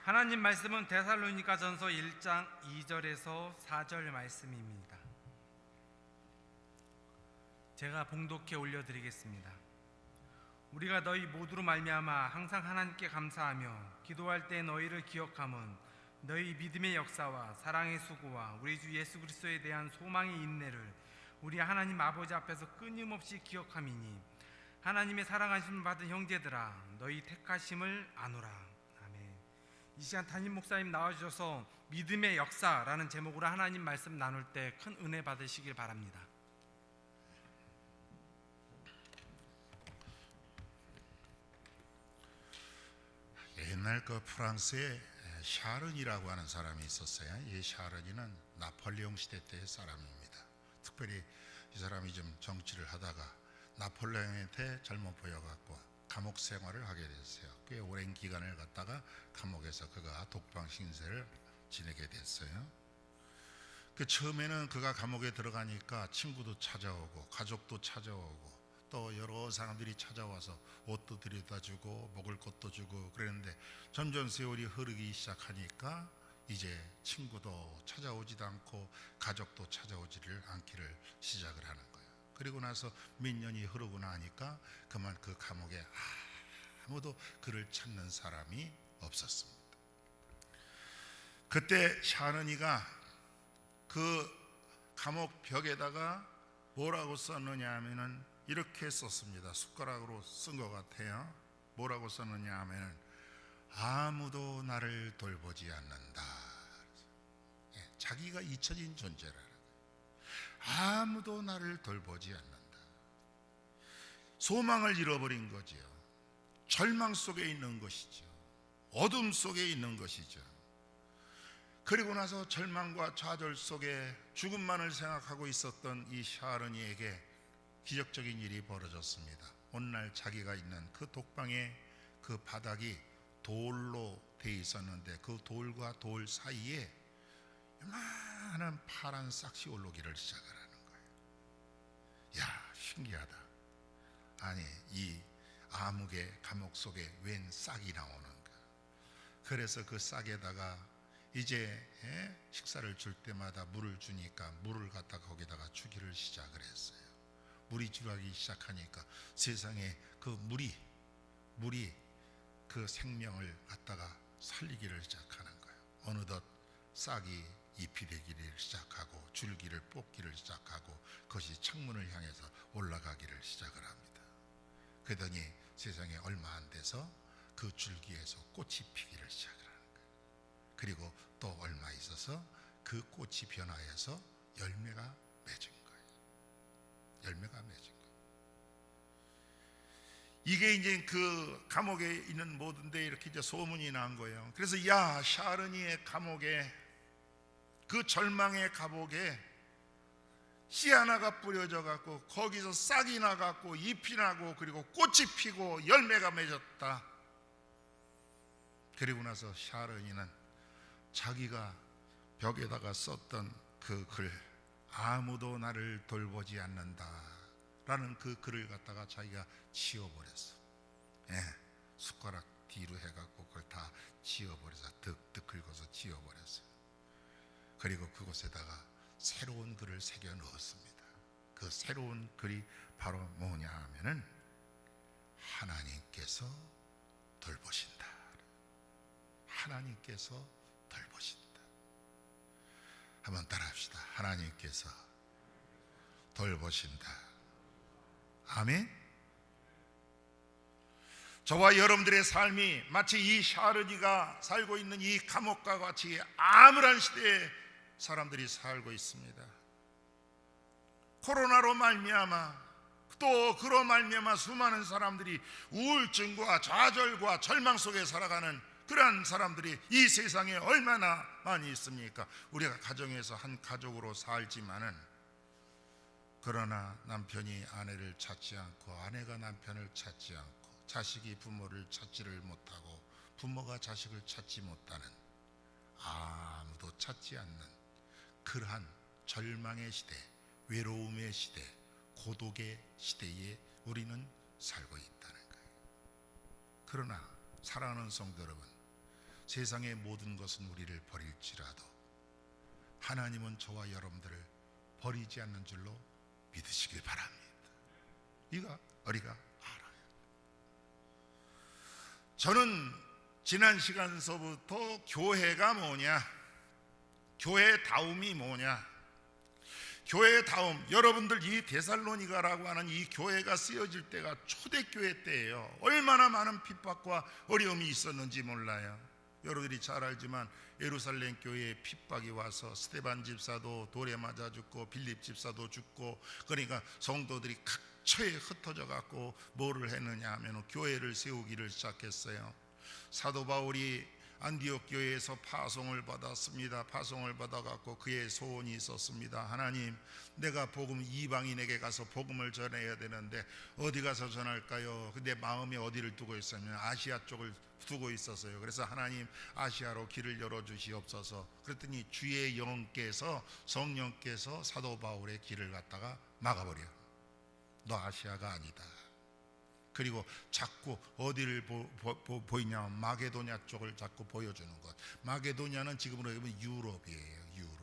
하나님 말씀은 데살로니가전서 1장 2절에서 4절 말씀입니다. 제가 봉독해 올려드리겠습니다. 우리가 너희 모두로 말미암아 항상 하나님께 감사하며 기도할 때 너희를 기억함은 너희 믿음의 역사와 사랑의 수고와 우리 주 예수 그리스도에 대한 소망의 인내를 우리 하나님 아버지 앞에서 끊임없이 기억함이니 하나님의 사랑하심을 받은 형제들아 너희 택하심을 아노라. 아멘. 이 시간 담임 목사님 나와주셔서 믿음의 역사라는 제목으로 하나님 말씀 나눌 때 큰 은혜 받으시길 바랍니다. 옛날 그 프랑스에 샤른이라고 하는 사람이 있었어요. 이 샤른이는 나폴레옹 시대 때의 사람입니다. 특별히 이 사람이 좀 정치를 하다가 나폴레옹한테 잘못 보여갖고 감옥 생활을 하게 됐어요. 꽤 오랜 기간을 갖다가 감옥에서 그가 독방 신세를 지내게 됐어요. 처음에는 그가 감옥에 들어가니까 친구도 찾아오고 가족도 찾아오고 또 여러 사람들이 찾아와서 옷도 들여다주고 먹을 것도 주고 그랬는데 점점 세월이 흐르기 시작하니까 이제 친구도 찾아오지도 않고 가족도 찾아오지를 않기를 시작을 하는 거예요. 그리고 나서 몇 년이 흐르고 나니까 그만 그 감옥에 아무도 그를 찾는 사람이 없었습니다. 그때 샤르니가 그 감옥 벽에다가 뭐라고 썼느냐 하면은 이렇게 썼습니다. 숟가락으로 쓴 것 같아요. 뭐라고 썼느냐 하면은 아무도 나를 돌보지 않는다. 자기가 잊혀진 존재라는 거예요. 아무도 나를 돌보지 않는다. 소망을 잃어버린 거지요. 절망 속에 있는 것이죠. 어둠 속에 있는 것이죠. 그리고 나서 절망과 좌절 속에 죽음만을 생각하고 있었던 이 샤르니에게 기적적인 일이 벌어졌습니다. 어느 날 자기가 있는 그 독방의 그 바닥이 돌로 돼 있었는데 그 돌과 돌 사이에 요만한 파란 싹이 올라오기를 시작을 하는 거예요. 야, 신기하다. 아니, 이 암흑의 감옥 속에 웬 싹이 나오는가. 그래서 그 싹에다가 이제 식사를 줄 때마다 물을 주니까 물을 갖다가 거기다가 주기를 시작을 했어요. 물이 들어가기 시작하니까 세상에 그 물이 그 생명을 갖다가 살리기를 시작하는 거예요. 어느덧 싹이 잎이 되기를 시작하고 줄기를 뽑기를 시작하고 그것이 창문을 향해서 올라가기를 시작을 합니다. 그러더니 세상에 얼마 안 돼서 그 줄기에서 꽃이 피기를 시작을 하는 거예요. 그리고 또 얼마 있어서 그 꽃이 변화해서 열매가 맺은 거예요. 열매가 맺은 거예요. 이게 이제 그 감옥에 있는 모든 데 이렇게 이제 소문이 난 거예요. 그래서 야, 샤르니의 감옥에 그 절망의 감옥에 씨 하나가 뿌려져 갖고 거기서 싹이 나 갖고 잎이 나고 그리고 꽃이 피고 열매가 맺었다. 그리고 나서 샤르니는 자기가 벽에다가 썼던 그 글, 아무도 나를 돌보지 않는다 라는 그 글을 갖다가 자기가 지워버렸어. 숟가락 뒤로 해갖고 그걸 다 지워버려서 득득 긁어서 지워버렸어요. 그리고 그곳에다가 새로운 글을 새겨 넣었습니다. 그 새로운 글이 바로 뭐냐 하면은 하나님께서 돌보신다. 하나님께서 돌보신다. 한번 따라합시다. 하나님께서 돌보신다. 아멘. 저와 여러분들의 삶이 마치 이 샤르니가 살고 있는 이 감옥과 같이 암울한 시대에 사람들이 살고 있습니다. 코로나로 말미암아 또 그로 말미암아 수많은 사람들이 우울증과 좌절과 절망 속에 살아가는 그러한 사람들이 이 세상에 얼마나 많이 있습니까? 우리가 가정에서 한 가족으로 살지만은 그러나 남편이 아내를 찾지 않고 아내가 남편을 찾지 않고 자식이 부모를 찾지를 못하고 부모가 자식을 찾지 못하는 아무도 찾지 않는 그러한 절망의 시대, 외로움의 시대, 고독의 시대에 우리는 살고 있다는 거예요. 그러나 사랑하는 성도 여러분, 세상의 모든 것은 우리를 버릴지라도 하나님은 저와 여러분들을 버리지 않는 줄로 믿으시길 바랍니다. 이거 우리가 알아요. 저는 지난 시간서부터 교회가 뭐냐, 교회다움이 뭐냐, 교회다움, 여러분들 이 데살로니가라고 하는 이 교회가 쓰여질 때가 초대교회 때예요. 얼마나 많은 핍박과 어려움이 있었는지 몰라요. 여러분들이 잘 알지만 예루살렘 교회에 핍박이 와서 스데반 집사도 돌에 맞아 죽고 빌립 집사도 죽고, 그러니까 성도들이 각처에 흩어져 갖고 뭐를 했느냐 하면 교회를 세우기를 시작했어요. 사도 바울이 안디옥 교회에서 파송을 받았습니다. 파송을 받아갖고 그의 소원이 있었습니다. 하나님, 내가 복음 이방인에게 가서 복음을 전해야 되는데 어디 가서 전할까요? 내 마음이 어디를 두고 있었냐면 아시아 쪽을 두고 있었어요. 그래서 하나님, 아시아로 길을 열어주시옵소서. 그랬더니 주의 영께서, 성령께서 사도 바울의 길을 갖다가 막아버려. 너 아시아가 아니다. 그리고 자꾸 어디를 보이냐, 마게도냐 쪽을 자꾸 보여주는 것. 마게도냐는 지금으로 얘기하면 유럽이에요. 유럽.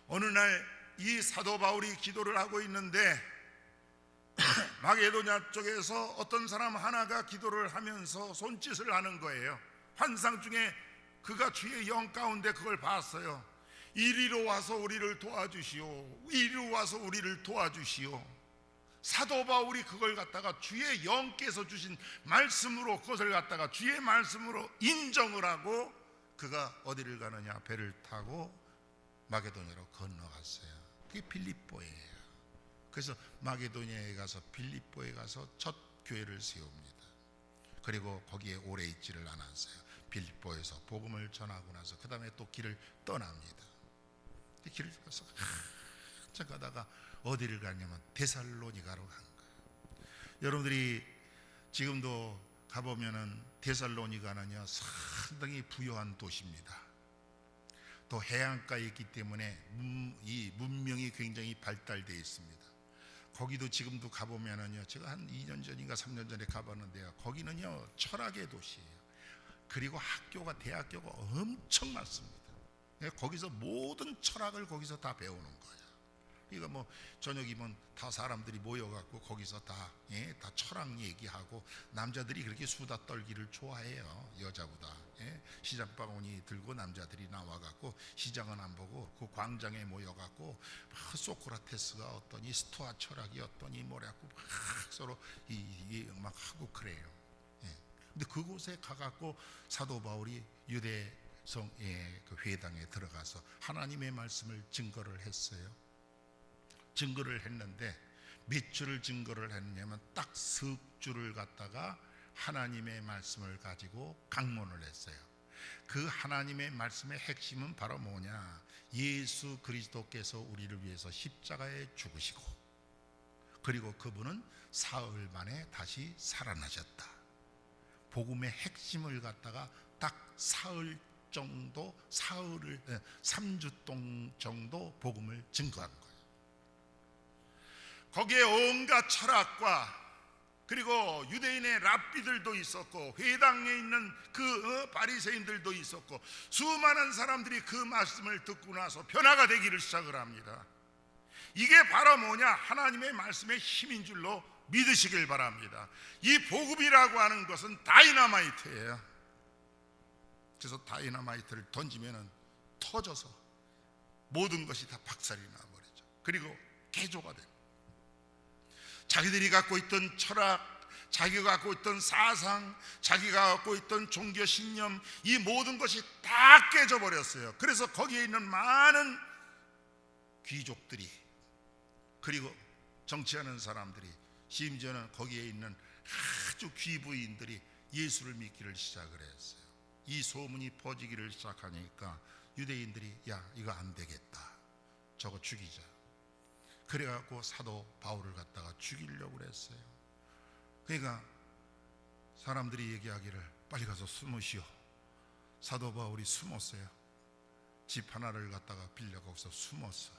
어느 날 이 사도 바울이 기도를 하고 있는데 마게도냐 쪽에서 어떤 사람 하나가 기도를 하면서 손짓을 하는 거예요. 환상 중에 그가 주의 영 가운데 그걸 봤어요. 이리로 와서 우리를 도와주시오. 이리로 와서 우리를 도와주시오. 사도 바울이 그걸 갖다가 주의 영께서 주신 말씀으로, 그것을 갖다가 주의 말씀으로 인정을 하고 그가 어디를 가느냐, 배를 타고 마게도냐로 건너갔어요. 그게 빌립보예요. 그래서 마게도냐에 가서 빌립보에 가서 첫 교회를 세웁니다. 그리고 거기에 오래 있지를 않았어요. 빌립보에서 복음을 전하고 나서 그 다음에 또 길을 떠납니다. 길을 가서 한참 가다가 어디를 가냐면 데살로니가로 간 거예요. 여러분들이 지금도 가보면은 데살로니가는요 상당히 부유한 도시입니다. 또 해안가에 있기 때문에 이 문명이 굉장히 발달되어 있습니다. 거기도 지금도 가보면은요, 제가 한 2년 전인가 3년 전에 가봤는데요, 거기는요 철학의 도시예요. 그리고 학교가, 대학교가 엄청 많습니다. 거기서 모든 철학을 거기서 다 배우는 거예요. 그러니까 뭐 저녁이면 다 사람들이 모여갖고 거기서 다 철학 얘기하고, 남자들이 그렇게 수다 떨기를 좋아해요. 여자보다. 시장바구니 들고 남자들이 나와갖고 시장은 안 보고 그 광장에 모여갖고 소크라테스가 어떠니, 스토아 철학이 어떠니 뭐라고 막 서로 막 하고 그래요. 근데 그곳에 가갖고 사도 바울이 유대성의 그 회당에 들어가서 하나님의 말씀을 증거를 했어요. 증거를 했는데 몇 주를 증거를 했냐면 딱 석 주를 갖다가 하나님의 말씀을 가지고 강론을 했어요. 그 하나님의 말씀의 핵심은 바로 뭐냐, 예수 그리스도께서 우리를 위해서 십자가에 죽으시고 그리고 그분은 사흘 만에 다시 살아나셨다. 복음의 핵심을 갖다가 딱 사흘 정도, 3주 정도 복음을 증거한 거예요. 거기에 온갖 철학과, 그리고 유대인의 랍비들도 있었고 회당에 있는 그 바리새인들도 있었고, 수많은 사람들이 그 말씀을 듣고 나서 변화가 되기를 시작을 합니다. 이게 바로 뭐냐, 하나님의 말씀의 힘인 줄로 믿으시길 바랍니다. 이 복음이라고 하는 것은 다이너마이트예요. 그래서 다이너마이트를 던지면은 터져서 모든 것이 다 박살이 나버리죠. 그리고 개조가 됩니다. 자기들이 갖고 있던 철학, 자기가 갖고 있던 사상, 자기가 갖고 있던 종교 신념, 이 모든 것이 다 깨져버렸어요. 그래서 거기에 있는 많은 귀족들이, 그리고 정치하는 사람들이, 심지어는 거기에 있는 아주 귀부인들이 예수를 믿기를 시작을 했어요. 이 소문이 퍼지기를 시작하니까 유대인들이 야, 이거 안 되겠다, 저거 죽이자. 그래갖고 사도 바울을 갖다가 죽이려고 그랬어요. 그러니까 사람들이 얘기하기를 빨리 가서 숨으시오. 사도 바울이 숨었어요. 집 하나를 갖다가 빌려 거기서 숨었어.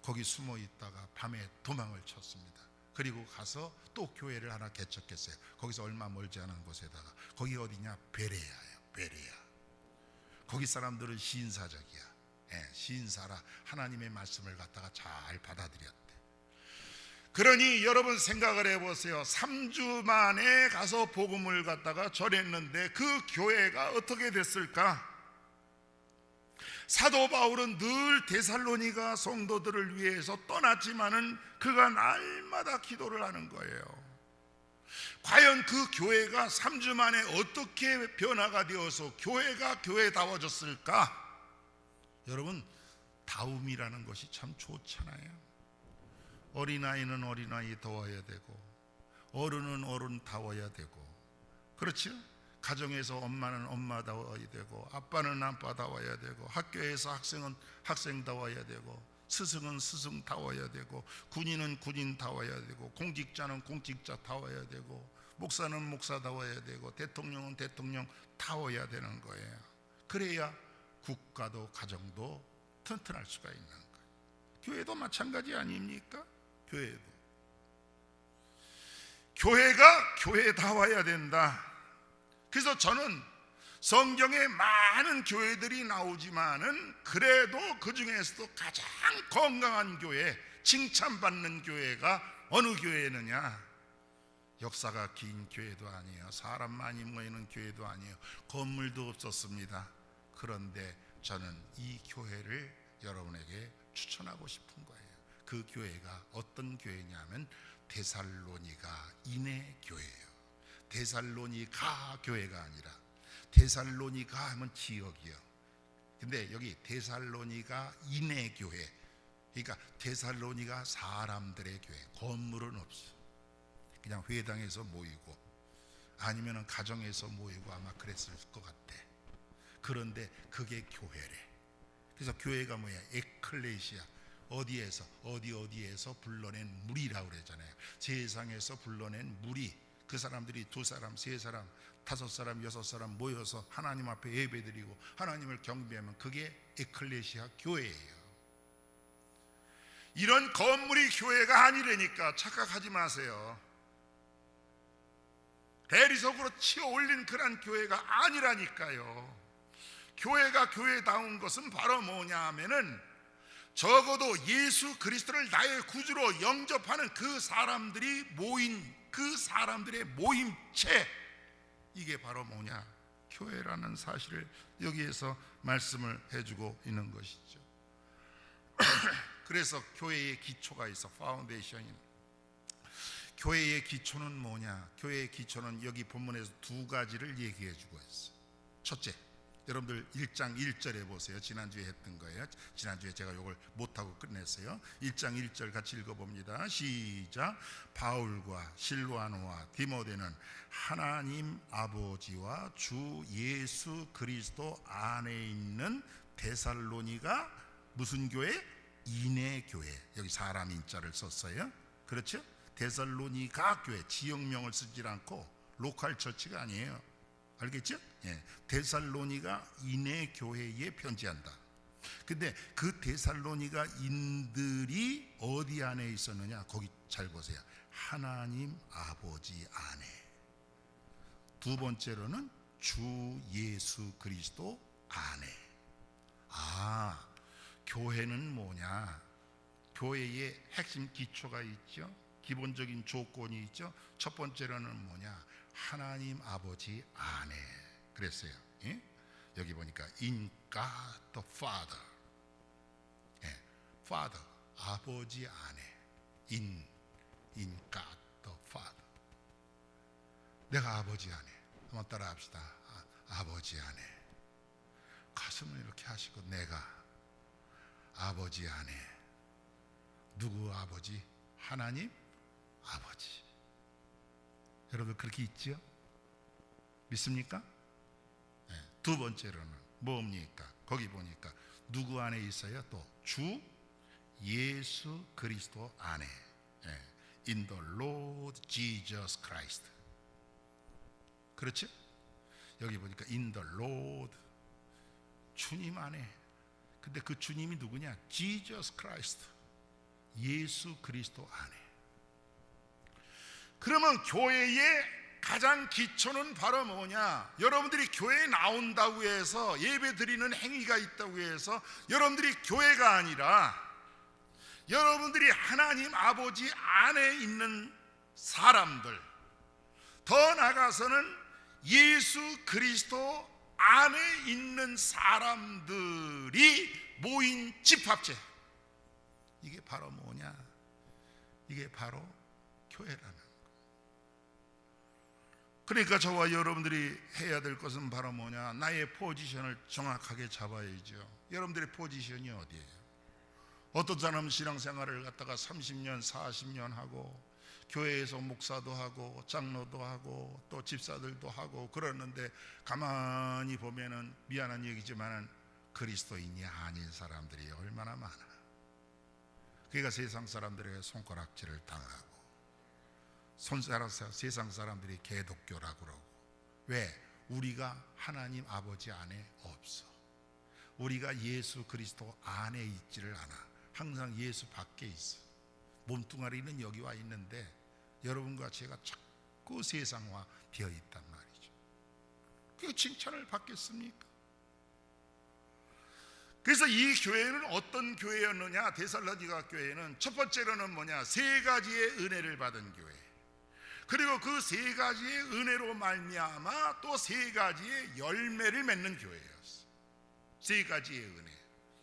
거기 숨어 있다가 밤에 도망을 쳤습니다. 그리고 가서 또 교회를 하나 개척했어요. 거기서 얼마 멀지 않은 곳에다가. 거기 어디냐? 베레아예요. 베레아. 거기 사람들은 신사적이야. 신사라 하나님의 말씀을 갖다가 잘 받아들였대. 그러니 여러분 생각을 해보세요. 3주 만에 가서 복음을 갖다가 전했는데 그 교회가 어떻게 됐을까? 사도 바울은 늘 데살로니가 성도들을 위해서 떠났지만은 그가 날마다 기도를 하는 거예요. 과연 그 교회가 3주 만에 어떻게 변화가 되어서 교회가 교회다워졌을까? 여러분, 다움이라는 것이 참 좋잖아요. 어린아이는 어린아이 다워야 되고 어른은 어른 다워야 되고, 그렇죠? 가정에서 엄마는 엄마 다워야 되고 아빠는 아빠 다워야 되고 학교에서 학생은 학생 다워야 되고 스승은 스승 다워야 되고 군인은 군인 다워야 되고 공직자는 공직자 다워야 되고 목사는 목사 다워야 되고 대통령은 대통령 다워야 되는 거예요. 그래야 국가도 가정도 튼튼할 수가 있는 거예요. 교회도 마찬가지 아닙니까? 교회가 교회다워야 된다. 그래서 저는 성경에 많은 교회들이 나오지만은 그래도 그 중에서도 가장 건강한 교회, 칭찬받는 교회가 어느 교회느냐? 역사가 긴 교회도 아니에요. 사람 많이 모이는 교회도 아니에요. 건물도 없었습니다. 그런데 저는 이 교회를 여러분에게 추천하고 싶은 거예요. 그 교회가 어떤 교회냐면 데살로니가 인의 교회예요. 데살로니가 교회가 아니라 데살로니가 하면 지역이요. 근데 여기 데살로니가 인의 교회, 그러니까 데살로니가 사람들의 교회. 건물은 없어. 그냥 회당에서 모이고 아니면 가정에서 모이고 아마 그랬을 것 같아. 그런데 그게 교회래. 그래서 교회가 뭐야? 에클레시아. 어디에서 어디에서 불러낸 무리라고 그러잖아요. 세상에서 불러낸 무리. 그 사람들이 2사람, 3사람, 5사람, 6사람 모여서 하나님 앞에 예배드리고 하나님을 경배하면 그게 에클레시아 교회예요. 이런 건물이 교회가 아니라니까 착각하지 마세요. 대리석으로 치어 올린 그런 교회가 아니라니까요. 교회가 교회다운 것은 바로 뭐냐 하면은 적어도 예수 그리스도를 나의 구주로 영접하는 그 사람들이 모인, 그 사람들의 모임체, 이게 바로 뭐냐? 교회라는 사실을 여기에서 말씀을 해주고 있는 것이죠. 그래서 교회의 기초가 있어. 파운데이션이. 교회의 기초는 뭐냐? 교회의 기초는 여기 본문에서 2가지를 얘기해 주고 있어. 첫째, 여러분들 1장 1절에 보세요. 지난주에 했던 거예요. 지난주에 제가 이걸 못하고 끝냈어요. 1장 1절 같이 읽어봅니다. 시작. 바울과 실와노와 디모데는 하나님 아버지와 주 예수 그리스도 안에 있는 데살로니가 무슨 교회? 인의 교회. 여기 사람 인자를 썼어요. 그렇죠? 데살로니가 교회. 지역명을 쓰지 않고 로컬 처치가 아니에요. 알겠죠? 예. 데살로니가 인의 교회에 편지한다. 근데 그 데살로니가 인들이 어디 안에 있었느냐? 거기 잘 보세요. 하나님 아버지 안에. 2번째로는 주 예수 그리스도 안에. 아, 교회는 뭐냐? 교회의 핵심 기초가 있죠. 기본적인 조건이 있죠. 첫 번째로는 뭐냐? 하나님 아버지 안에. 그랬어요. 예? 여기 보니까 in God the Father. 예, Father, 아버지 안에. in God the Father. 내가 아버지 안에. 한번 따라 합시다. 아버지 안에. 가슴을 이렇게 하시고 내가 아버지 안에. 누구 아버지? 하나님 아버지. 여러분 그렇게 있죠? 믿습니까? 네. 2번째로는 뭡니까? 거기 보니까 누구 안에 있어요? 또 주 예수 그리스도 안에. 네. In the Lord Jesus Christ. 그렇죠? 여기 보니까 in the Lord, 주님 안에. 근데 그 주님이 누구냐? Jesus Christ, 예수 그리스도 안에. 그러면 교회의 가장 기초는 바로 뭐냐? 여러분들이 교회에 나온다고 해서 예배 드리는 행위가 있다고 해서 여러분들이 교회가 아니라 여러분들이 하나님 아버지 안에 있는 사람들, 더 나아가서는 예수 그리스도 안에 있는 사람들이 모인 집합체, 이게 바로 뭐냐? 이게 바로 교회라는 거예요. 그러니까 저와 여러분들이 해야 될 것은 바로 뭐냐? 나의 포지션을 정확하게 잡아야죠. 여러분들의 포지션이 어디예요? 어떤 사람은 신앙생활을 갖다가 30년 40년 하고 교회에서 목사도 하고 장로도 하고 또 집사들도 하고 그러는데 가만히 보면은 미안한 얘기지만은 그리스도인이 아닌 사람들이 얼마나 많아. 그러니까 세상 사람들에게 손가락질을 당하고 세상 사람들이 개독교라고 그러고. 왜? 우리가 하나님 아버지 안에 없어. 우리가 예수 그리스도 안에 있지를 않아. 항상 예수 밖에 있어. 몸뚱아리는 여기 와 있는데 여러분과 제가 자꾸 세상화 되어 있단 말이죠. 그게 칭찬을 받겠습니까? 그래서 이 교회는 어떤 교회였느냐? 데살로니가 교회는 첫 번째로는 뭐냐? 세 가지의 은혜를 받은 교회. 그리고 그 세 가지의 은혜로 말미암아 또 세 가지의 열매를 맺는 교회였어. 세 가지의 은혜.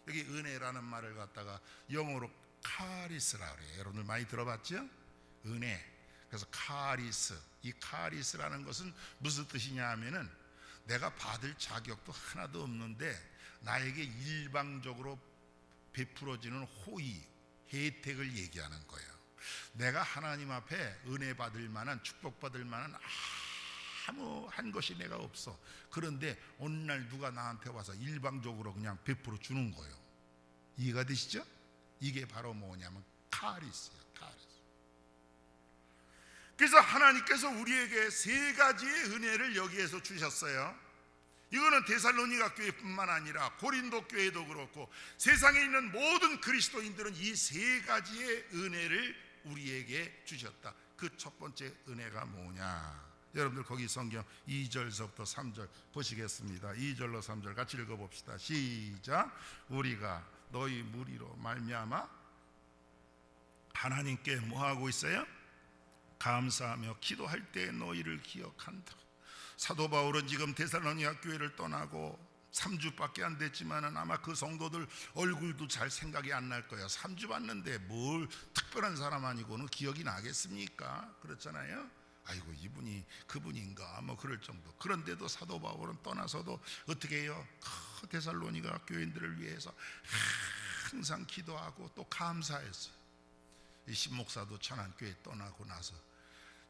여기 은혜라는 말을 갖다가 영어로 카리스라 그래요. 여러분들 많이 들어봤죠? 은혜. 그래서 카리스. 이 카리스라는 것은 무슨 뜻이냐 하면은 내가 받을 자격도 하나도 없는데 나에게 일방적으로 베풀어지는 호의, 혜택을 얘기하는 거예요. 내가 하나님 앞에 은혜 받을 만한, 축복받을 만한 아무 한 것이 내가 없어. 그런데 어느 날 누가 나한테 와서 일방적으로 그냥 베풀어 주는 거예요. 이해가 되시죠? 이게 바로 뭐냐면 카리스예요. 카리스. 그래서 하나님께서 우리에게 세 가지의 은혜를 여기에서 주셨어요. 이거는 데살로니가 교회뿐만 아니라 고린도 교회도 그렇고 세상에 있는 모든 그리스도인들은 이 세 가지의 은혜를 우리에게 주셨다. 그 첫 번째 은혜가 뭐냐? 여러분들 거기 성경 2절서부터 3절 보시겠습니다. 2절로 3절 같이 읽어봅시다. 시작. 우리가 너희 무리로 말미암아 하나님께 뭐하고 있어요? 감사하며 기도할 때 너희를 기억한다. 사도 바울은 지금 데살로니가 교회를 떠나고 3주밖에 안 됐지만은 아마 그 성도들 얼굴도 잘 생각이 안 날 거예요. 3주 봤는데 뭘 특별한 사람 아니고는 기억이 나겠습니까? 그렇잖아요. 아이고 이분이 그분인가 뭐 그럴 정도. 그런데도 사도 바울은 떠나서도 어떻게 해요? 데살로니가 교인들을 위해서 항상 기도하고 또 감사했어요. 이 신목사도 천안교회 떠나고 나서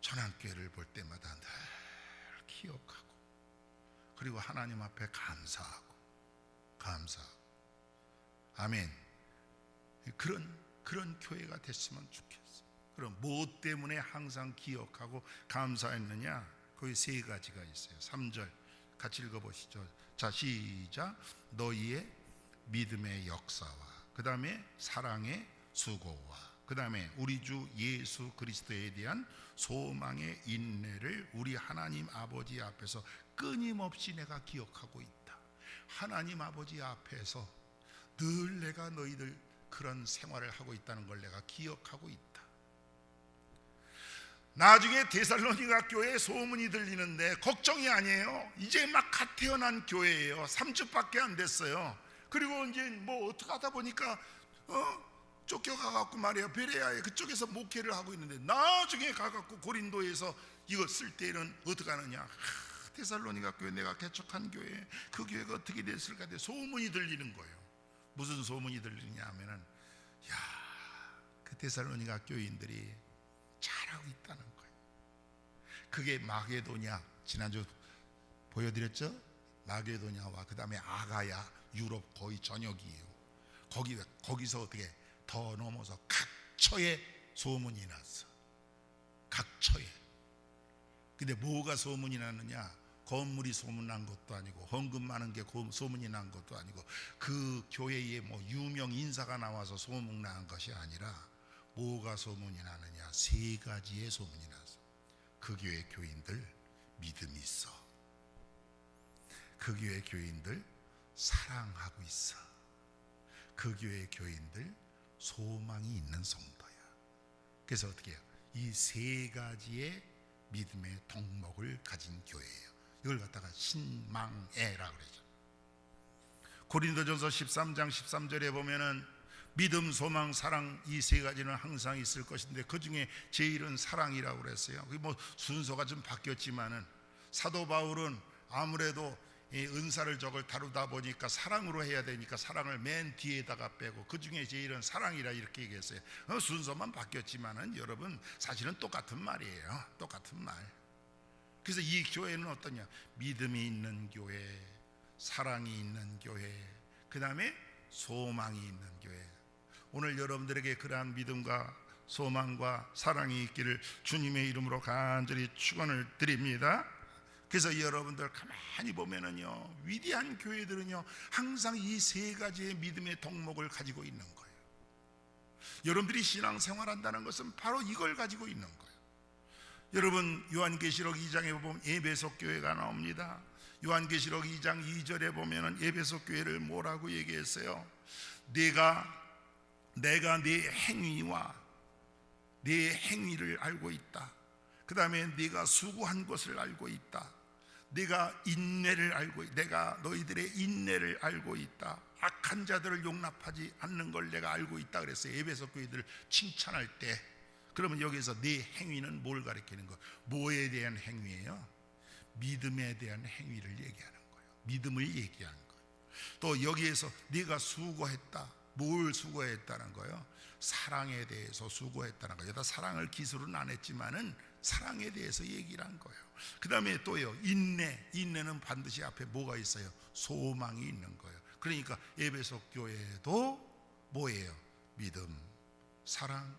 천안교회를 볼 때마다 늘 기억하고 그리고 하나님 앞에 감사하고 아멘. 그런 교회가 됐으면 좋겠어. 그럼 무엇 때문에 항상 기억하고 감사했느냐? 거기 세 가지가 있어요. 3절 같이 읽어보시죠. 자 시작. 너희의 믿음의 역사와 그 다음에 사랑의 수고와 그 다음에 우리 주 예수 그리스도에 대한 소망의 인내를 우리 하나님 아버지 앞에서 끊임없이 내가 기억하고 있다. 하나님 아버지 앞에서 늘 내가 너희들 그런 생활을 하고 있다는 걸 내가 기억하고 있다. 나중에 데살로니가 교회에 소문이 들리는데 걱정이 아니에요. 이제 막 갓 태어난 교회예요. 3주밖에 안 됐어요. 그리고 이제 뭐 어떻게 하다 보니까 쫓겨가갖고 말이에요. 베레아에 그쪽에서 목회를 하고 있는데 나중에 가갖고 고린도에서 이거 쓸 때는 어떻게 하느냐? 데살로니가 교회 내가 개척한 교회 그 교회가 어떻게 됐을까? 소문이 들리는 거예요. 무슨 소문이 들리냐 하면은 그 데살로니가 교인들이 잘하고 있다는 거예요. 그게 마게도냐 지난주 보여드렸죠? 마게도냐와 그 다음에 아가야 유럽 거의 전역이에요. 거기서 어떻게 더 넘어서 각처에 소문이 났어. 각처에. 근데 뭐가 소문이 났느냐? 건물이 소문난 것도 아니고 헌금 많은 게 소문이 난 것도 아니고 그 교회에 뭐 유명 인사가 나와서 소문난 것이 아니라 뭐가 소문이 나느냐? 세 가지의 소문이 났어. 그 교회 교인들 믿음이 있어. 그 교회 교인들 사랑하고 있어. 그 교회 교인들 소망이 있는 성도야. 그래서 어떻게 해요? 이 세 가지의 믿음의 덕목을 가진 교회예요. 이걸 갖다가 신망애라고 그러죠. 고린도전서 13장 13절에 보면은 믿음, 소망, 사랑 이 세 가지는 항상 있을 것인데 그 중에 제일은 사랑이라고 그랬어요. 그게 뭐 순서가 좀 바뀌었지만은 사도 바울은 아무래도 이 은사를 저걸 다루다 보니까 사랑으로 해야 되니까 사랑을 맨 뒤에다가 빼고 그 중에 제일은 사랑이라 이렇게 얘기했어요. 순서만 바뀌었지만은 여러분 사실은 똑같은 말이에요. 똑같은 말. 그래서 이 교회는 어떠냐? 믿음이 있는 교회, 사랑이 있는 교회, 그 다음에 소망이 있는 교회. 오늘 여러분들에게 그러한 믿음과 소망과 사랑이 있기를 주님의 이름으로 간절히 축원을 드립니다. 그래서 여러분들 가만히 보면은요, 위대한 교회들은요 항상 이 세 가지의 믿음의 덕목을 가지고 있는 거예요. 여러분들이 신앙생활한다는 것은 바로 이걸 가지고 있는 거예요. 여러분 요한계시록 2장에 보면 에베소 교회가 나옵니다. 요한계시록 2장 2절에 보면은 에베소 교회를 뭐라고 얘기했어요? 내가 네 행위와 네 행위를 알고 있다. 그 다음에 네가 수고한 것을 알고 있다. 내가 인내를 알고 있다. 내가 너희들의 인내를 알고 있다. 악한 자들을 용납하지 않는 걸 내가 알고 있다 그랬어요. 에베소 교회들을 칭찬할 때. 그러면 여기서 네 행위는 뭘 가리키는 거예요? 뭐에 대한 행위예요? 믿음에 대한 행위를 얘기하는 거예요. 믿음을 얘기하는 거예요. 또 여기에서 네가 수고했다. 뭘 수고했다는 거예요? 사랑에 대해서 수고했다는 거예요. 여기다 사랑을 기술은 안 했지만은 사랑에 대해서 얘기를 한 거예요. 그 다음에 또요, 인내는 반드시 앞에 뭐가 있어요? 소망이 있는 거예요. 그러니까 에베소 교회도 뭐예요? 믿음, 사랑,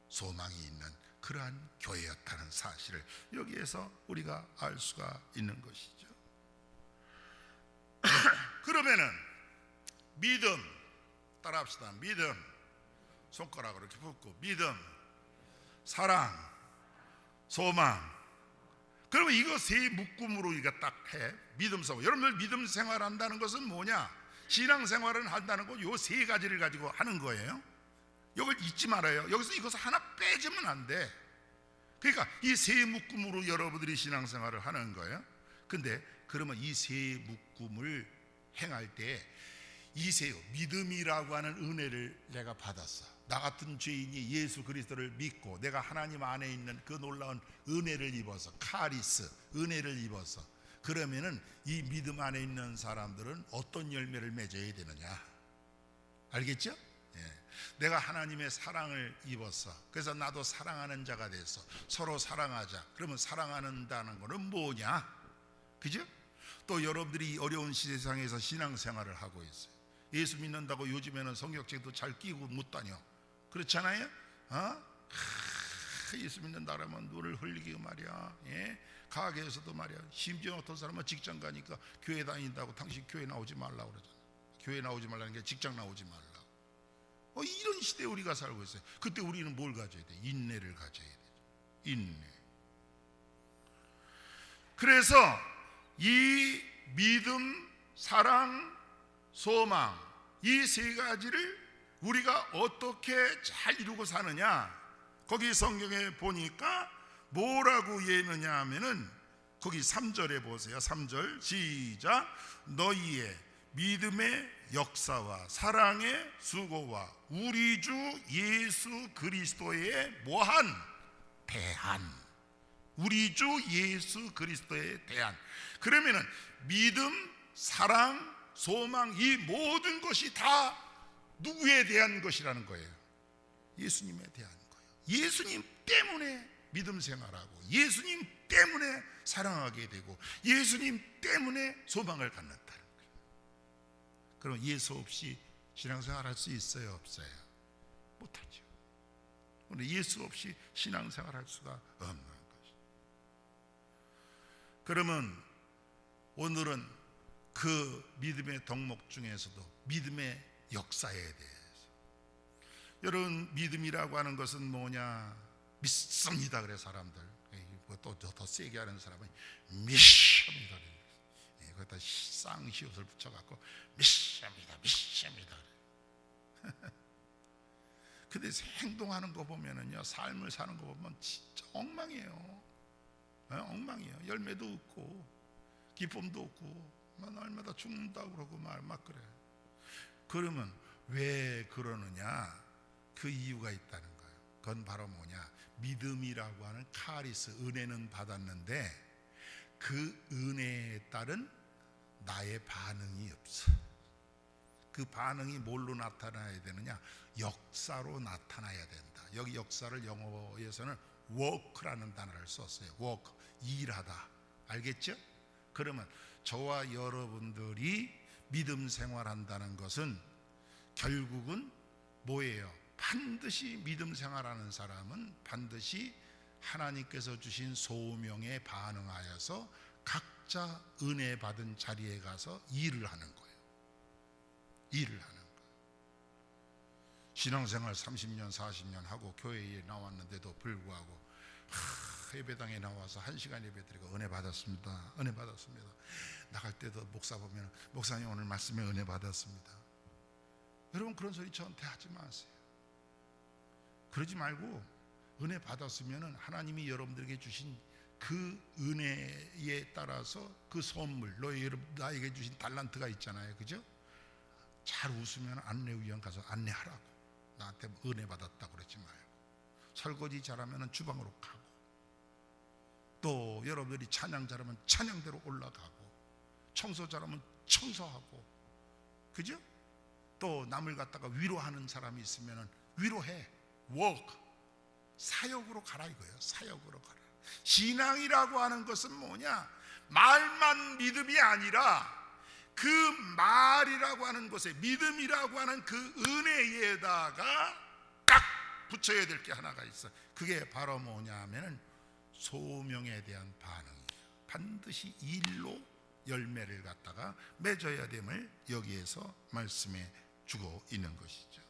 소망이 있는 그러한 교회였다는 사실을 여기에서 우리가 알 수가 있는 것이죠. 그러면은 믿음, 따라합시다. 믿음, 손가락으로 이렇게 붓고 믿음, 사랑, 소망. 그러면 이거 세 묶음으로 우리가 딱 해. 믿음 생활. 여러분들 믿음 생활한다는 것은 뭐냐? 신앙생활을 한다는 건 요 세 가지를 가지고 하는 거예요. 이걸 잊지 말아요. 여기서 이것을 하나 빼주면 안 돼. 그러니까 이 세 묶음으로 여러분들이 신앙생활을 하는 거예요. 근데 그러면 이 세 묶음을 행할 때 이세요, 믿음이라고 하는 은혜를 내가 받았어. 나 같은 죄인이 예수 그리스도를 믿고 내가 하나님 안에 있는 그 놀라운 은혜를 입어서, 카리스, 은혜를 입어서, 그러면은 이 믿음 안에 있는 사람들은 어떤 열매를 맺어야 되느냐? 알겠죠? 예. 내가 하나님의 사랑을 입었어. 그래서 나도 사랑하는 자가 됐어. 서로 사랑하자. 그러면 사랑한다는 거는 뭐냐? 그죠? 또 여러분들이 어려운 세상에서 신앙생활을 하고 있어요. 예수 믿는다고 요즘에는 성경책도 잘 끼고 못 다녀. 그렇잖아요? 예수 믿는다 그러면 눈을 흘리기 말이야. 예? 가게에서도 말이야. 심지어 어떤 사람은 직장 가니까 교회 다닌다고 당신 교회 나오지 말라고 그러잖아. 교회 나오지 말라는 게 직장 나오지 말라. 이런 시대에 우리가 살고 있어요. 그때 우리는 뭘 가져야 돼? 인내를 가져야 되죠. 인내. 그래서 이 믿음, 사랑, 소망, 이 세 가지를 우리가 어떻게 잘 이루고 사느냐? 거기 성경에 보니까 뭐라고 얘기하느냐 하면은 거기 3절에 보세요. 3절 시작. 너희의 믿음의 역사와 사랑의 수고와 우리 주 예수 그리스도의 뭐한 대한. 우리 주 예수 그리스도의 대한. 그러면은 믿음, 사랑, 소망, 이 모든 것이 다 누구에 대한 것이라는 거예요? 예수님에 대한 거예요. 예수님 때문에 믿음 생활하고, 예수님 때문에 사랑하게 되고, 예수님 때문에 소망을 갖는다는 거예요. 그럼 예수 없이 신앙생활 할 수 있어요? 없어요? 못하죠. 오늘 예수 없이 신앙생활 할 수가 없는 것이죠. 그러면 오늘은 그 믿음의 덕목 중에서도 믿음의 역사에 대해서, 여러분 믿음이라고 하는 것은 뭐냐? 믿습니다 그래 사람들. 또 더 세게 하는 사람은 미션이다. 거기다 쌍시옷을 붙여갖고 미션이다. 근데 행동하는 거 보면은요, 삶을 사는 거 보면 진짜 엉망이에요. 엉망이에요. 열매도 없고 기쁨도 없고 날마다 죽는다고 그러고 막 그래. 그러면 왜 그러느냐? 그 이유가 있다는 거예요. 그건 바로 뭐냐? 믿음이라고 하는 카리스, 은혜는 받았는데 그 은혜에 따른 나의 반응이 없어. 그 반응이 뭘로 나타나야 되느냐? 역사로 나타나야 된다. 여기 역사를 영어에서는 work라는 단어를 썼어요. work, 일하다. 알겠죠? 그러면 저와 여러분들이 믿음 생활한다는 것은 결국은 뭐예요? 반드시 믿음 생활하는 사람은 반드시 하나님께서 주신 소명에 반응하여서 각자 은혜 받은 자리에 가서 일을 하는 거예요. 일을 하는 거예요. 신앙생활 30년 40년 하고 교회에 나왔는데도 불구하고 예배당에 나와서 1시간 예배드리고 은혜 받았습니다. 은혜 받았습니다. 나갈 때도 목사 보면 목사님 오늘 말씀에 은혜 받았습니다. 여러분 그런 소리 저한테 하지 마세요. 그러지 말고 은혜 받았으면 하나님이 여러분들에게 주신 그 은혜에 따라서 그 선물, 나에게 주신 달란트가 있잖아요. 그죠? 잘 웃으면 안내위원 가서 안내하라고. 나한테 은혜 받았다고 그러지 말고. 설거지 잘하면 주방으로 가고, 또 여러분들이 찬양 잘하면 찬양대로 올라가고, 청소 잘하면 청소하고, 그죠? 또 남을 갖다가 위로하는 사람이 있으면 위로해. work, 사역으로 가라 이거예요. 사역으로 가라. 신앙이라고 하는 것은 뭐냐? 말만 믿음이 아니라 그 말이라고 하는 것에, 믿음이라고 하는 그 은혜에다가 딱 붙여야 될 게 하나가 있어. 그게 바로 뭐냐 하면은 소명에 대한 반응이에요. 반드시 일로 열매를 갖다가 맺어야 됨을 여기에서 말씀해 주고 있는 것이죠.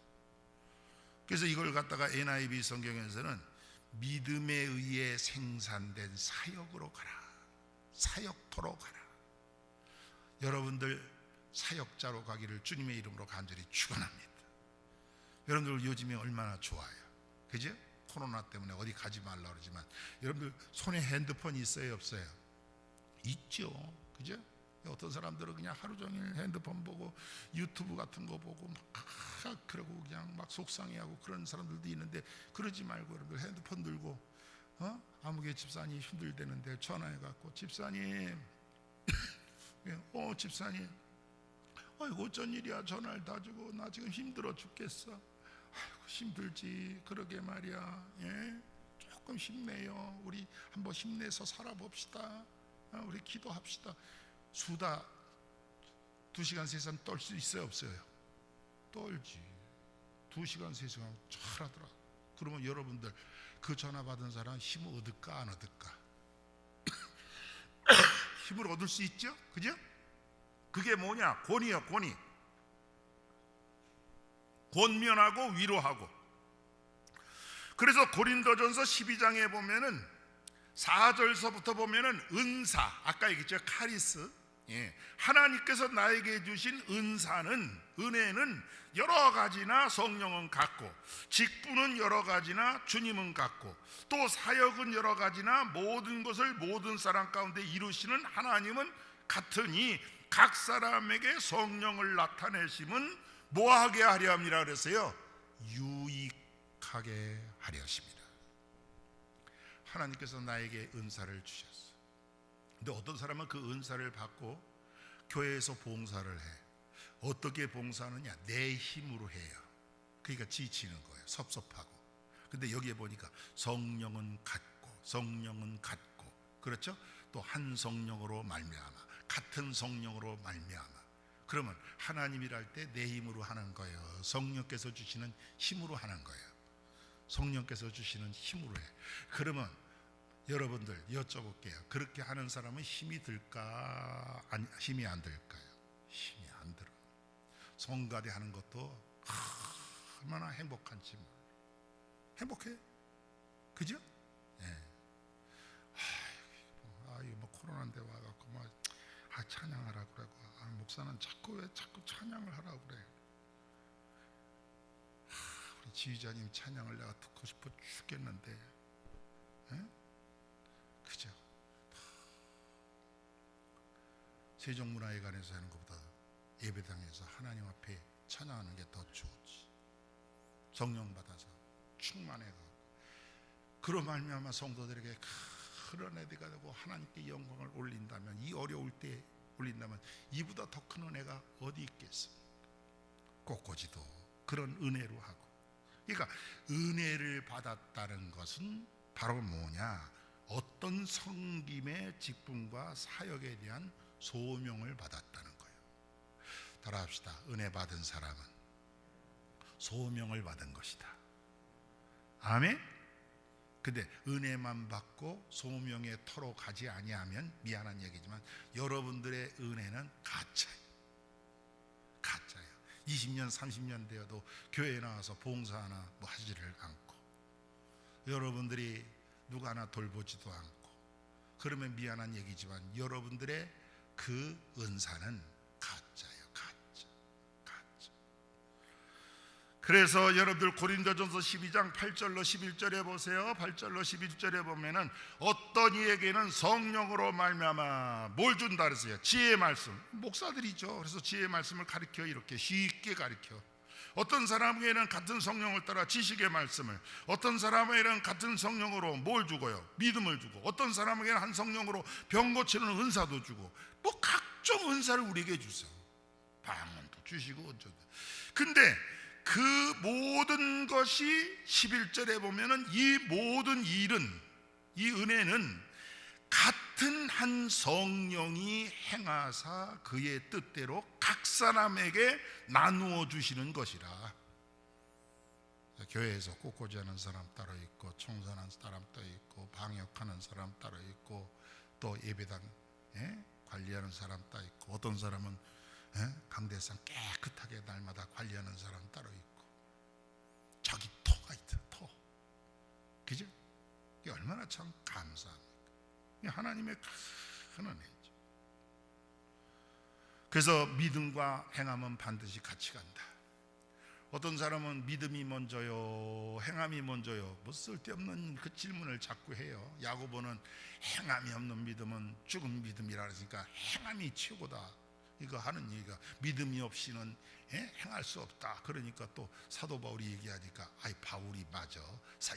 그래서 이걸 갖다가 NIV 성경에서는 믿음에 의해 생산된 사역으로 가라, 사역토로 가라. 여러분들 사역자로 가기를 주님의 이름으로 간절히 축원합니다. 여러분들 요즘에 얼마나 좋아요, 그죠? 코로나 때문에 어디 가지 말라 그러지만 여러분들 손에 핸드폰이 있어요, 없어요? 있죠, 그죠? 어떤 사람들은 그냥 하루 종일 핸드폰 보고 유튜브 같은 거 보고 막 그러고 그냥 막 속상해하고 그런 사람들도 있는데, 그러지 말고 여러분들 핸드폰 들고 아무개 집사님 힘들대는데 전화해갖고 집사님 집사님 아이고 어쩐 일이야, 전화를 다 주고 나 지금 힘들어 죽겠어. 아이고 힘들지, 그러게 말이야. 예? 조금 힘내요. 우리 한번 힘내서 살아봅시다. 우리 기도합시다. 수다 2시간 3시간 떨 수 있어요, 없어요? 떨지. 2시간 3시간 잘하더라. 그러면 여러분들 그 전화 받은 사람 힘을 얻을까 안 얻을까? 힘을 얻을 수 있죠, 그죠? 그게 뭐냐? 권위요, 권위. 권면하고 위로하고. 그래서 고린도전서 12장에 보면은 4절서부터 보면은 은사, 아까 얘기했죠, 카리스. 예, 하나님께서 나에게 주신 은사는, 은혜는 여러 가지나 성령은 같고, 직분은 여러 가지나 주님은 같고, 또 사역은 여러 가지나 모든 것을 모든 사람 가운데 이루시는 하나님은 같으니 각 사람에게 성령을 나타내심은 뭐하게 하려 함이라 그랬어요? 유익하게 하려 하십니다. 하나님께서 나에게 은사를 주셨어. 근데 어떤 사람은 그 은사를 받고 교회에서 봉사를 해. 어떻게 봉사하느냐? 내 힘으로 해요. 그러니까 지치는 거예요. 섭섭하고. 근데 여기에 보니까 성령은 같고, 성령은 같고, 그렇죠? 또 한 성령으로 말미암아, 같은 성령으로 말미암아. 그러면 하나님이라 할 때 내 힘으로 하는 거예요. 성령께서 주시는 힘으로 하는 거예요. 성령께서 주시는 힘으로 해. 그러면 여러분들 여쭤볼게요. 그렇게 하는 사람은 힘이 들까? 아니, 힘이 안 들까요? 힘이 안 들어. 성가대 하는 것도 얼마나 행복한지. 행복해, 그죠? 예. 코로나인데 와갖고 막 찬양하라고 그러고, 목사는 왜 자꾸 찬양을 하라고 그래. 우리 지휘자님 찬양을 내가 듣고 싶어 죽겠는데, 에? 그죠? 세종문화회관에서 하는 것보다 예배당에서 하나님 앞에 찬양하는 게 더 좋지. 성령 받아서 충만해가고, 그로 말미암아 성도들에게 큰 은혜가 되고 하나님께 영광을 올린다면, 이 어려울 때 올린다면 이보다 더 큰 은혜가 어디 있겠습니까? 꽃꽂이도 그런 은혜로 하고. 그러니까 은혜를 받았다는 것은 바로 뭐냐? 어떤 섬김의 직분과 사역에 대한 소명을 받았다는 거예요. 따라합시다. 은혜 받은 사람은 소명을 받은 것이다. 아멘? 근데 은혜만 받고 소명의 터로 가지 아니하면 미안한 얘기지만 여러분들의 은혜는 가짜예요. 가짜예요. 20년 30년 되어도 교회에 나와서 봉사 하나 뭐 하지를 않고, 여러분들이 누가 하나 돌보지도 않고, 그러면 미안한 얘기지만 여러분들의 그 은사는 가짜예요. 가짜. 그래서 여러분들 고린도전서 12장 8절로 11절에 보세요. 8절로 11절에 보면은 어떤 이에게는 성령으로 말미암아 뭘 준다 그랬어요? 지혜의 말씀. 목사들이죠. 그래서 지혜의 말씀을 가르쳐, 이렇게 쉽게 가르쳐. 어떤 사람에게는 같은 성령을 따라 지식의 말씀을, 어떤 사람에게는 같은 성령으로 뭘 주고요? 믿음을 주고, 어떤 사람에게는 한 성령으로 병 고치는 은사도 주고, 뭐 각종 은사를 우리에게 주세요. 방언도 주시고 어쩌고. 근데 그 모든 것이 11절에 보면은 이 모든 일은, 이 은혜는 같은 한 성령이 행하사 그의 뜻대로 각 사람에게 나누어 주시는 것이라. 교회에서 꽃꽂이 하는 사람 따로 있고, 청소하는 사람 따로 있고, 방역하는 사람 따로 있고, 또 예배당 관리하는 사람 따로 있고, 어떤 사람은 강대상 깨끗하게 날마다 관리하는 사람 따로 있고, 저기 터가 있다. 터. 그죠? 이게 얼마나 참 감사합니까? 하나님의 큰 은혜죠. 그래서 믿음과 행함은 반드시 같이 간다. 어떤 사람은 믿음이 먼저요, 행함이 먼저요, 뭐 쓸데없는 그 질문을 자꾸 해요. 야고보는 행함이 없는 믿음은 죽은 믿음이라 그러니까 행함이 최고다, 이거 하는 얘기가, 믿음이 없이는 행할 수 없다. 그러니까 또 사도 바울이 얘기하니까, 아이 바울이 맞아,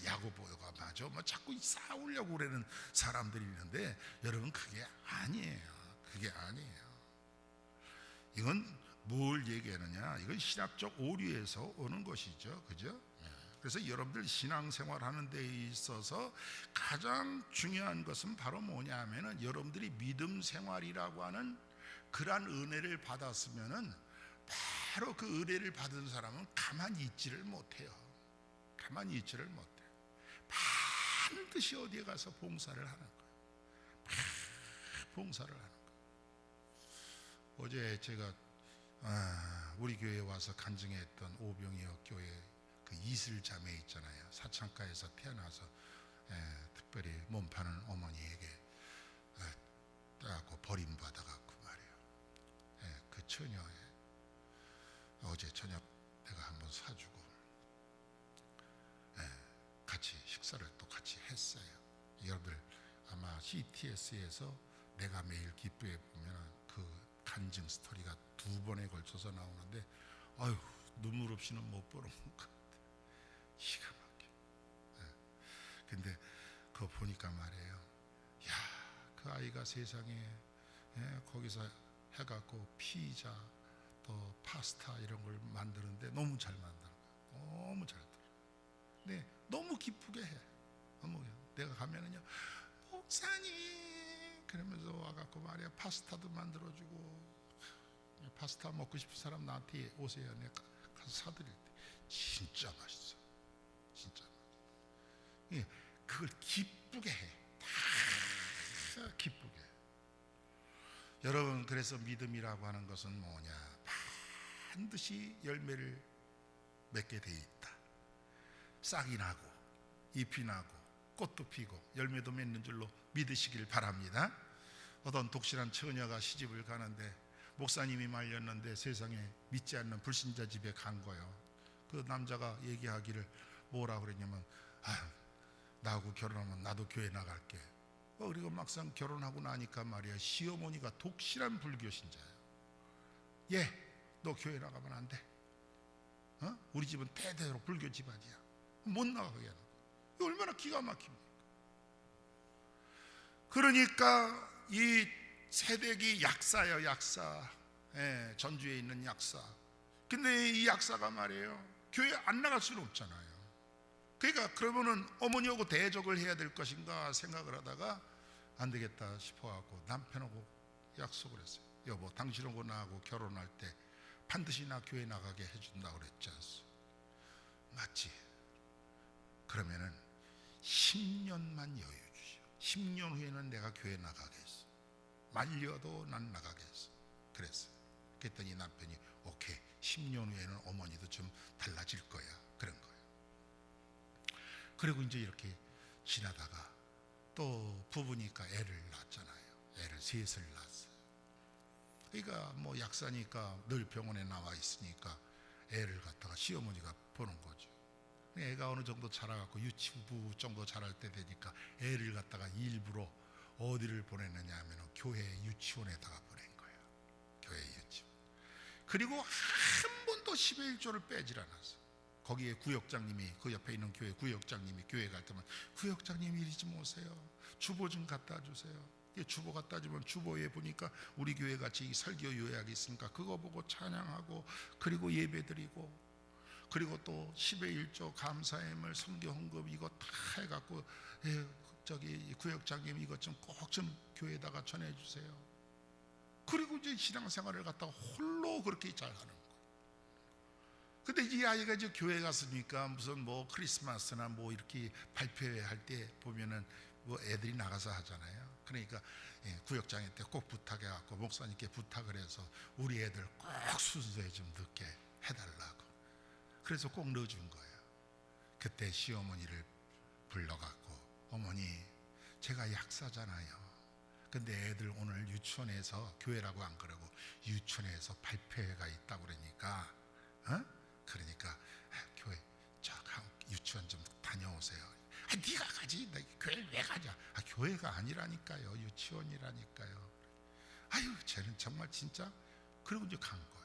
야고보가 맞아, 뭐 자꾸 싸우려고 그러는 사람들이 있는데, 여러분 그게 아니에요. 그게 아니에요. 이건 뭘 얘기하느냐? 이건 신학적 오류에서 오는 것이죠. 그죠? 그래서 여러분들 신앙생활 하는 데 있어서 가장 중요한 것은 바로 뭐냐 하면은, 여러분들이 믿음 생활이라고 하는 그러한 은혜를 받았으면은 바로 그 은혜를 받은 사람은 가만히 있지를 못해요. 가만히 있지를 못해요. 반드시 어디에 가서 봉사를 하는 거예요. 봉사를 하는 거예요. 어제 제가 우리 교회에 와서 간증했던 오병이어 교회 그 이슬 자매 있잖아요. 사창가에서 태어나서 특별히 몸 파는 어머니에게 따고 버림받아갖고 말이에요. 그 처녀에 어제 저녁 내가 한번 사주고 같이 식사를 또 같이 했어요. 여러분들 아마 CTS에서 내가 매일 기쁘게 보면 그 간증 스토리가 2번에 걸쳐서 나오는데, 아유 눈물 없이는 못 보는 것 같아. 기가 막혀. 근데 그거 보니까 말이에요. 야, 그 아이가 세상에 거기서 해갖고 피자 또 파스타 이런 걸 만드는데 너무 잘 만드는 거야. 너무 잘 들어. 근데 너무 기쁘게 해. 내가 가면은요, 목사님 그러면서 와갖고 말이야, 파스타도 만들어주고, 파스타 먹고 싶은 사람 나한테 오세요. 내가 가서 사드릴 때 진짜 맛있어. 진짜. 그걸 기쁘게 해. 다 기쁘게. 여러분, 그래서 믿음이라고 하는 것은 뭐냐? 반드시 열매를 맺게 돼 있다. 싹이 나고 잎이 나고 꽃도 피고 열매도 맺는 줄로 믿으시길 바랍니다. 어떤 독실한 처녀가 시집을 가는데 목사님이 말렸는데 세상에 믿지 않는 불신자 집에 간 거예요. 그 남자가 얘기하기를 뭐라 그랬냐면, 나하고 결혼하면 나도 교회 나갈게. 그리고 막상 결혼하고 나니까 말이야, 시어머니가 독실한 불교 신자예요. 너 교회 나가면 안 돼. 우리 집은 대대로 불교 집안이야. 못 나가게 하는 거야. 얼마나 기가 막힙니까? 그러니까 이 새댁이 약사예요, 약사. 전주에 있는 약사. 근데 이 약사가 말이에요, 교회 안 나갈 수는 없잖아요. 그러니까 그러면은 어머니하고 대적을 해야 될 것인가 생각을 하다가 안 되겠다 싶어갖고 남편하고 약속을 했어요. 여보, 당신하고 나하고 결혼할 때 반드시 나 교회 나가게 해준다고 그랬지 않소? 맞지? 그러면은 10년만 여유 주시오. 10년 후에는 내가 교회 나가겠어. 말려도 난 나가겠어. 그랬어요. 그랬더니 남편이 오케이, 10년 후에는 어머니도 좀 달라질 거야. 그런 거예요. 그리고 이제 이렇게 지나다가 또 부부니까 애를 낳았잖아요. 애를 셋을 낳았어요. 그러니까 뭐 약사니까 늘 병원에 나와 있으니까 애를 갖다가 시어머니가 보는 거죠. 애가 어느 정도 자라갖고 유치부 정도 자랄 때 되니까 애를 갖다가 일부러 어디를 보냈느냐 하면 교회 유치원에다가 보낸 거예요. 교회 유치원. 그리고 한 번도 10의 1조를 빼질 않았어. 거기에 구역장님이, 그 옆에 있는 교회 구역장님이 교회 갈 때만, 구역장님 이리 좀 오세요. 주보 좀 갖다 주세요. 주보 갖다 주면 주보에 보니까 우리 교회 같이 설교 요약이 있으니까 그거 보고 찬양하고, 그리고 예배 드리고, 그리고 또 10의 1조 감사예물 선교 헌금 이거 다 해갖고, 저기 구역장님 이것 좀 꼭 좀 교회에다가 전해주세요. 그리고 이제 신앙생활을 갖다가 홀로 그렇게 잘 하는 거예요. 근데 이 아이가 이제 교회 갔으니까 무슨 뭐 크리스마스나 뭐 이렇게 발표할 때 보면은 뭐 애들이 나가서 하잖아요. 그러니까 구역장한테 꼭 부탁해갖고 목사님께 부탁을 해서 우리 애들 꼭 순서에 좀 늦게 해달라고. 그래서 꼭 넣어준 거예요. 그때 시어머니를 불러갖고, 어머니, 제가 약사잖아요. 근데 애들 오늘 유치원에서, 교회라고 안 그러고 유치원에서 발표회가 있다고 그러니까, 그러니까 교회 유치원 좀 다녀오세요. 네가 가지, 나 교회를 왜 가냐? 교회가 아니라니까요, 유치원이라니까요. 쟤는 정말 진짜. 그리고 이제 간 거예요.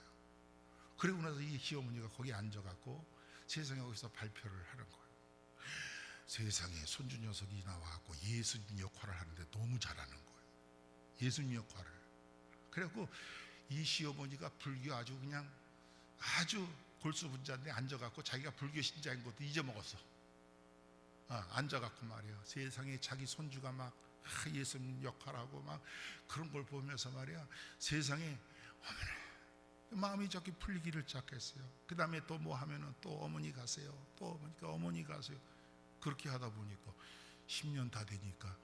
그리고 나서 이 시어머니가 거기 앉아갖고 세상에 거기서 발표를 하는 거예요. 세상에 손주 녀석이 나와갖고 예수님 역할을 하는데 너무 잘하는 거예요. 예수님 역할을. 그래갖고 이 시어머니가 불교 아주 그냥 아주 골수분자인데 앉아갖고 자기가 불교 신자인 것도 잊어먹었어. 앉아갖고 말이야, 세상에 자기 손주가 막 예수님 역할하고 막 그런 걸 보면서 말이야, 세상에 어머나 마음이 저렇게 풀리기를 시작했어요. 그 다음에 또 뭐 하면은 또 어머니 가세요. 또 어머니가 어머니 가세요. 그렇게 하다 보니까 10년 다 되니까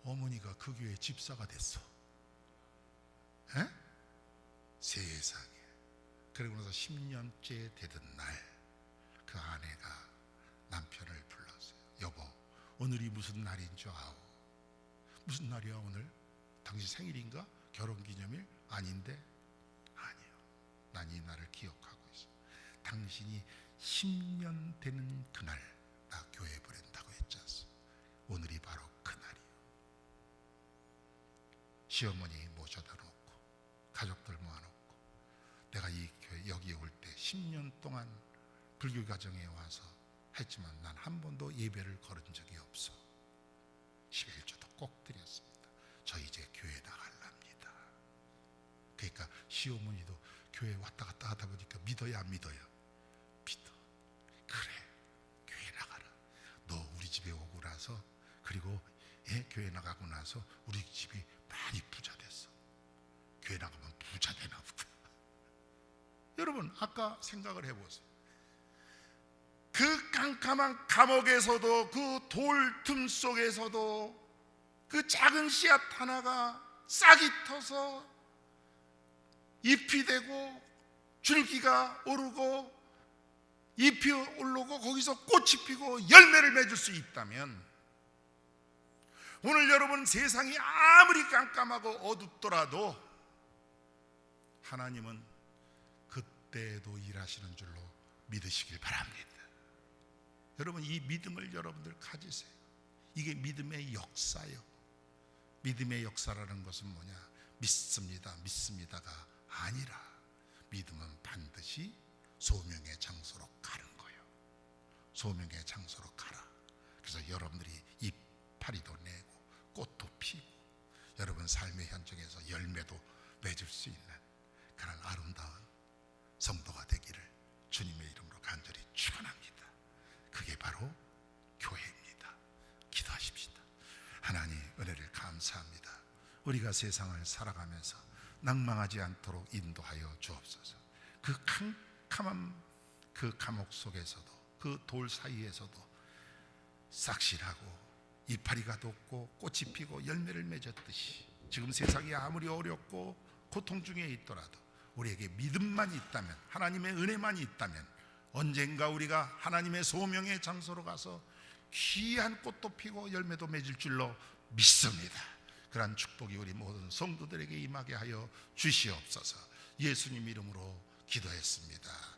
어머니가 그 교회 집사가 됐어. 세상에. 그리고 나서 10년째 되던 날, 그 아내가 남편을 불렀어요. 여보, 오늘이 무슨 날인 줄 아오? 무슨 날이야 오늘? 당신 생일인가? 결혼기념일? 아닌데? 아니요, 난 이 날을 기억하고 있어. 당신이 10년 되는 그날 나 교회 보낸다고 했지 않소? 오늘이 바로 그날이요. 시어머니 모셔다 놓고 가족들 모아놓고, 내가 이 교회 여기에 올 때 10년 동안 불교 가정에 와서 했지만 난 한 번도 예배를 걸은 적이 없어. 10의 1조도 꼭 드렸습니다. 저 이제 교회 나갈랍니다. 그러니까 시어머니도 교회 왔다 갔다 하다 보니까 믿어야 안 믿어요? 믿어. 그래, 교회 나가라. 너 우리 집에 오고 나서, 그리고 교회 나가고 나서 우리 집이 많이 부자 됐어. 교회 나가면 부자 되나 보다. 여러분, 아까 생각을 해보세요. 그 깜깜한 감옥에서도, 그 돌 틈 속에서도 그 작은 씨앗 하나가 싹이 터서 잎이 되고 줄기가 오르고 잎이 오르고 거기서 꽃이 피고 열매를 맺을 수 있다면, 오늘 여러분 세상이 아무리 깜깜하고 어둡더라도 하나님은 그때도 일하시는 줄로 믿으시길 바랍니다. 여러분 이 믿음을 여러분들 가지세요. 이게 믿음의 역사요. 믿음의 역사라는 것은 뭐냐? 믿습니다, 믿습니다가 아니라 믿음은 반드시 소명의 장소로 가는 거예요. 소명의 장소로 가라. 그래서 여러분들이 이파리도 내고 꽃도 피고 여러분 삶의 현장에서 열매도 맺을 수 있는 그런 아름다운 성도가 되기를 주님의 이름으로 간절히 축원합니다. 그게 바로 교회입니다. 기도하십시다. 하나님 은혜를 감사합니다. 우리가 세상을 살아가면서 낭망하지 않도록 인도하여 주옵소서. 그 캄캄한 그 감옥 속에서도 그 돌 사이에서도 싹실하고 이파리가 돋고 꽃이 피고 열매를 맺었듯이 지금 세상이 아무리 어렵고 고통 중에 있더라도 우리에게 믿음만 있다면, 하나님의 은혜만 있다면 언젠가 우리가 하나님의 소명의 장소로 가서 귀한 꽃도 피고 열매도 맺을 줄로 믿습니다. 그러한 축복이 우리 모든 성도들에게 임하게 하여 주시옵소서. 예수님 이름으로 기도했습니다.